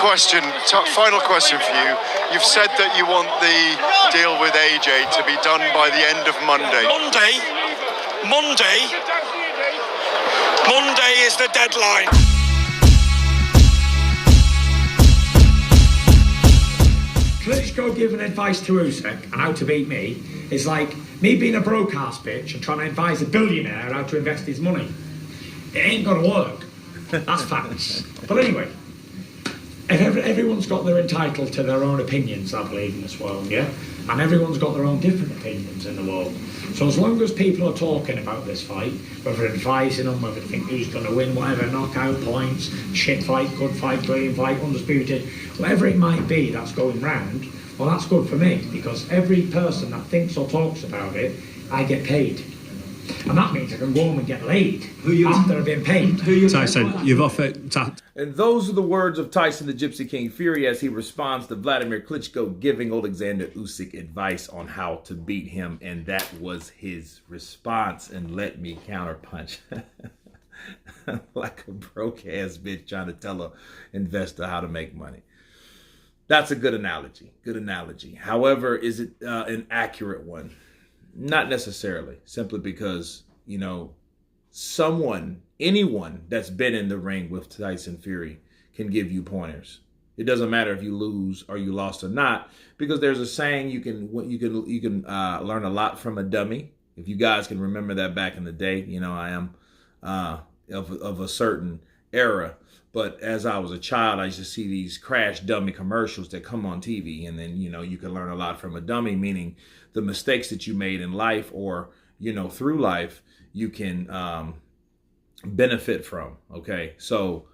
Final question for you. You've said that you want the deal with AJ to be done by the end of Monday. Monday is the deadline. Klitschko giving advice to Usyk on how to beat me is like me being a broke-ass bitch and trying to advise a billionaire how to invest his money. It ain't gonna work. That's facts. But anyway, everyone's got their entitled to their own opinions, I believe, in this world, yeah? And everyone's got their own different opinions in the world. So as long as people are talking about this fight, whether advising them, whether they think who's going to win, whatever, knockout points, shit fight, good fight, brilliant fight, undisputed, whatever it might be that's going round, well, that's good for me, because every person that thinks or talks about it, I get paid. And that means I can go home and get laid after I've been paid. Tyson, you've offered... And those are the words of Tyson the Gypsy King Fury as he responds to Wladimir Klitschko giving Oleksandr Usyk advice on how to beat him. And that was his response. And let me counterpunch. Like a broke-ass bitch trying to tell an investor how to make money. That's a good analogy. Good analogy. However, is it an accurate one? Not necessarily. Simply because, you know, anyone that's been in the ring with Tyson Fury can give you pointers. It doesn't matter if you lose or you lost or not, because there's a saying you can learn a lot from a dummy. If you guys can remember that back in the day, you know, I am of a certain era. But as I was a child, I used to see these crash dummy commercials that come on TV. And then, you know, you can learn a lot from a dummy, meaning the mistakes that you made in life or, you know, through life, you can benefit from. Okay. So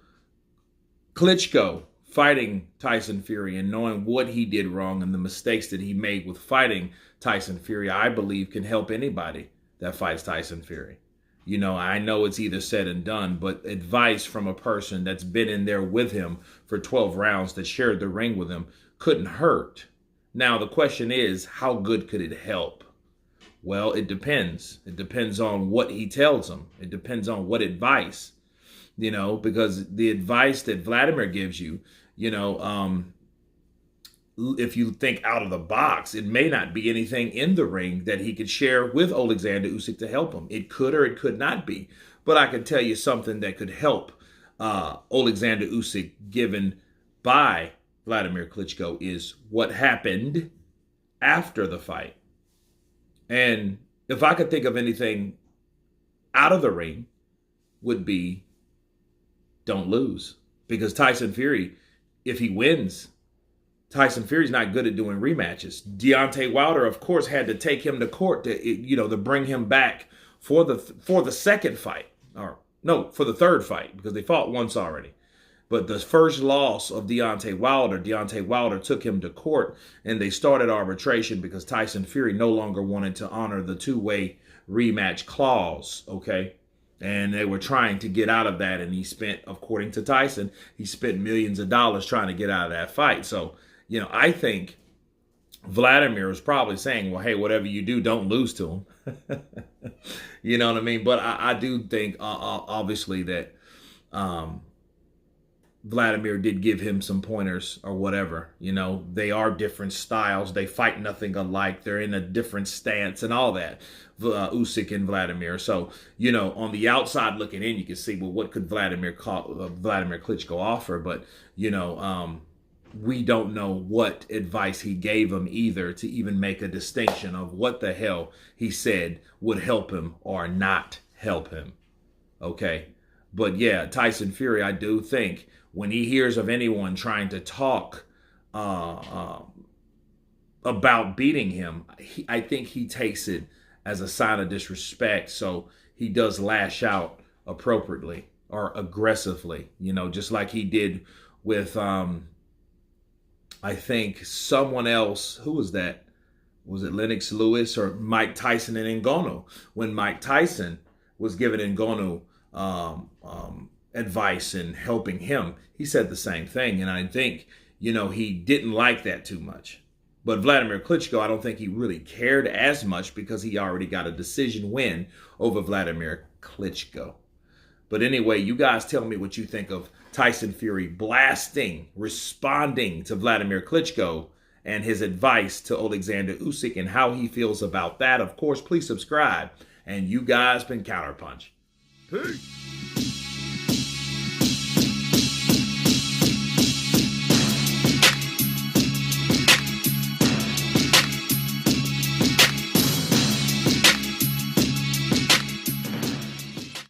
Klitschko fighting Tyson Fury and knowing what he did wrong and the mistakes that he made with fighting Tyson Fury, I believe can help anybody that fights Tyson Fury. You know, I know it's either said and done, but advice from a person that's been in there with him for 12 rounds, that shared the ring with him, couldn't hurt. Now, the question is, how good could it help? Well, it depends. It depends on what he tells him. It depends on what advice, you know, because the advice that Wladimir gives you, you know, if you think out of the box, it may not be anything in the ring that he could share with Oleksandr Usyk to help him. It could or it could not be. But I can tell you something that could help Oleksandr Usyk given by Wladimir Klitschko is what happened after the fight. And if I could think of anything out of the ring, would be don't lose. Because Tyson Fury, if he wins, Tyson Fury's not good at doing rematches. Deontay Wilder, of course, had to take him to court to bring him back for the second fight, or no, for the third fight, because they fought once already. But the first loss of Deontay Wilder took him to court, and they started arbitration because Tyson Fury no longer wanted to honor the two-way rematch clause. Okay. And they were trying to get out of that, and he spent, according to Tyson, he spent millions of dollars trying to get out of that fight. So, you know, I think Wladimir was probably saying, well, hey, whatever you do, don't lose to him. You know what I mean? But I do think, obviously, that Wladimir did give him some pointers or whatever. You know, they are different styles. They fight nothing alike. They're in a different stance and all that, Usyk and Wladimir. So, you know, on the outside looking in, you can see, well, what could Wladimir Klitschko offer? But, you know, we don't know what advice he gave him either to even make a distinction of what the hell he said would help him or not help him. Okay. But yeah, Tyson Fury, I do think when he hears of anyone trying to talk about beating him, I think he takes it as a sign of disrespect. So he does lash out appropriately or aggressively, you know, just like he did with, I think someone else. Who was that? Was it Lennox Lewis or Mike Tyson and Ngannou? When Mike Tyson was giving Ngannou advice and helping him, he said the same thing. And I think, you know, he didn't like that too much. But Wladimir Klitschko, I don't think he really cared as much because he already got a decision win over Wladimir Klitschko. But anyway, you guys tell me what you think of Tyson Fury blasting, responding to Wladimir Klitschko and his advice to Oleksandr Usyk and how he feels about that. Of course, please subscribe. And you guys been Counterpunch. Peace.